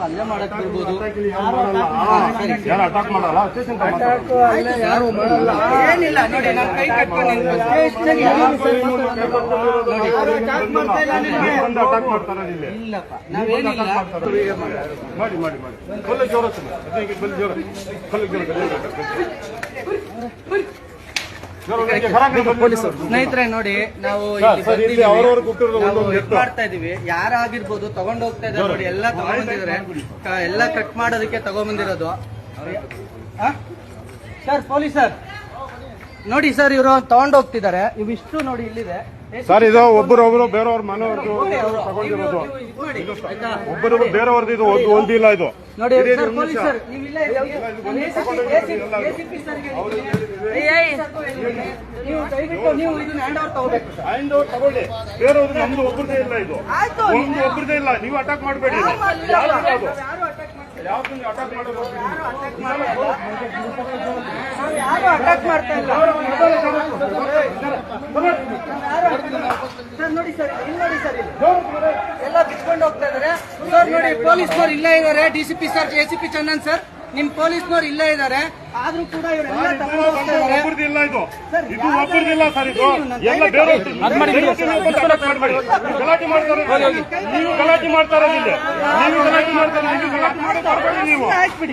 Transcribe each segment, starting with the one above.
ಅಲ್ಲೇ ಮಾಡಕ್ ಬಿಡ್ಬೋದು. ಯಾರು ಅಟ್ಯಾಕ್ ಮಾಡಲ್ಲ, ಯಾರು ಮಾಡಲ್ಲ, ಏನಿಲ್ಲ ನೋಡಿ. ನಾನು ಕೈ ಕಟ್ಕೊಂಡು ಅಟ್ಯಾಕ್ ಮಾಡ್ತಾರ ಇಲ್ಲಪ್ಪ, ನಾವೇನಿಲ್ಲ. ಮಾಡಿ ಮಾಡಿ ಮಾಡಿ ಫುಲ್ ಜೋರ ಫುಲ್ ಜೋರ ಫುಲ್ ಸ್ನೇಹಿತರೆ ನೋಡಿ, ನಾವು ಮಾಡ್ತಾ ಇದೀವಿ. ಯಾರಾಗಿರ್ಬೋದು ತಗೊಂಡ್ ಹೋಗ್ತಾ ಇದ್ದಾರೆ ನೋಡಿ, ಎಲ್ಲ ತಗೊಂಡ್ಬಂದಿದ್ದಾರೆ. ಎಲ್ಲ ಕಟ್ ಮಾಡೋದಕ್ಕೆ ತಗೊಂಡ್ಬಂದಿರೋದು ಸರ್. ಪೊಲೀಸರ್ ನೋಡಿ ಸರ್, ಇವರು ತಗೊಂಡ್ ಹೋಗ್ತಿದ್ದಾರೆ. ಇವಿಷ್ಟು ನೋಡಿ ಇಲ್ಲಿದೆ ಸರ್. ಇದು ಒಬ್ಬರೊಬ್ರು ಬೇರೆಯವ್ರ ಮನೆಯವ್ರದ್ದು ತಗೊಂಡಿರೋದು, ಒಬ್ಬರು ಬೇರೆಯವ್ರದ್ದು. ಇದು ಒಂದಿಲ್ಲ ಇದು ನೋಡಿ ಸರ್. ಪೊಲೀಸರ್ ನೀವು ದಯವಿಟ್ಟು ನೀವು ಇದನ್ನ ಹ್ಯಾಂಡ್ ಓವರ್ ತಗೋಬೇಕು. ಹ್ಯಾಂಡ್ ಓವರ್ ತಗೊಳ್ಳಿ. ಬೇರೆಯವ್ರದ್ದು ನಮ್ದು ಒಬ್ಬರದೇ ಇಲ್ಲ, ಇದು ಒಂದು ಒಬ್ಬರದೇ ಇಲ್ಲ. ನೀವು ಅಟ್ಯಾಕ್ ಮಾಡಬೇಡಿ. ಯಾವ್ದು ಅಟ್ಯಾಕ್ ಮಾಡೋದು ಯಾರು ಅಟ್ಯಾಕ್ ಮಾಡ್ತಾ ಇಲ್ಲ ಸರ್. ನೋಡಿ ಸರ್, ಇಲ್ಲಿ ನೋಡಿ ಸರ್, ಎಲ್ಲ ಬಿಚ್ಕೊಂಡು ಹೋಗ್ತಾ ಇದಾರೆ ಸರ್. ನೋಡಿ ಪೊಲೀಸ್ನವ್ರು ಇಲ್ಲೇ ಇದ್ದಾರೆ. DCP sir, ACP Chandan sir, ನಿಮ್ ಪೊಲೀಸ್ನವ್ರು ಇಲ್ಲೇ ಇದ್ದಾರೆ. ಆದ್ರೂ ಕೂಡ ಇವರೆಲ್ಲ ತಗೊಂಡು ಹೋಗ್ತಾ ಇದ್ದಾರೆ. ಒಬ್ಬರದಿಲ್ಲ ಇದು, ಇದು ಒಬ್ಬರದಿಲ್ಲ ಸರ್. ಇದು ಎಲ್ಲ ಬೇರೆ ಗಲಾಟೆ ಮಾಡ್ತಾರೆ. ನೀವು ಗಲಾಟೆ ಮಾಡ್ತಾ ಇರೋದಿಲ್ಲ, ನೀವು ಗಲಾಟೆ ಮಾಡ್ತಾರೆ. ನೀವು ಗಲಾಟೆ ಮಾಡೋದು ನೀವು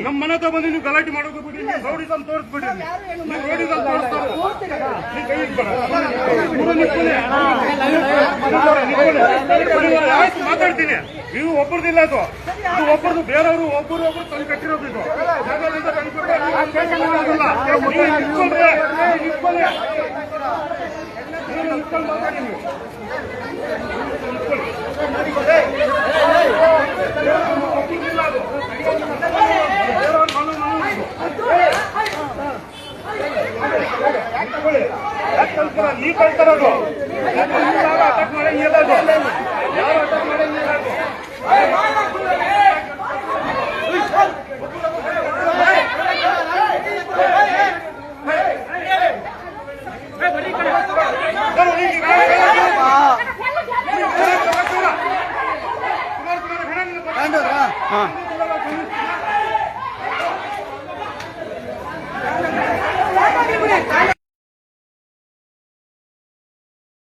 ನಮ್ಮ ಮನೆ ಹತ್ರ ಬಂದು ನೀವು ಗಲಾಟೆ ಮಾಡೋದು ಬಿಡಿ. ನೀವು ರೌಡಿಸಮ್ ತೋರಿಸ್ಬಿಡಿ. ನೀವು ರೌಡಿಸಮ್ ತೋರಿಸ್ತಾರೆ. ಮಾತಾಡ್ತೀನಿ. ನೀವು ಒಬ್ಬರದಿಲ್ಲ, ಇದು ಇದು ಒಬ್ಬರದು. ಬೇರೆಯವರು ಒಬ್ಬರು ತಂದು ಕಟ್ಟಿರೋದು. ಇದು ನೀವು ಕಳ್ತಾರೋದು. ಅಟ್ಯಾಕ್ ಮಾಡಂಗಿಲ್ಲ, ಯಾರು ಅಟ್ಯಾಕ್ ಮಾಡಂಗಿಲ್ಲ.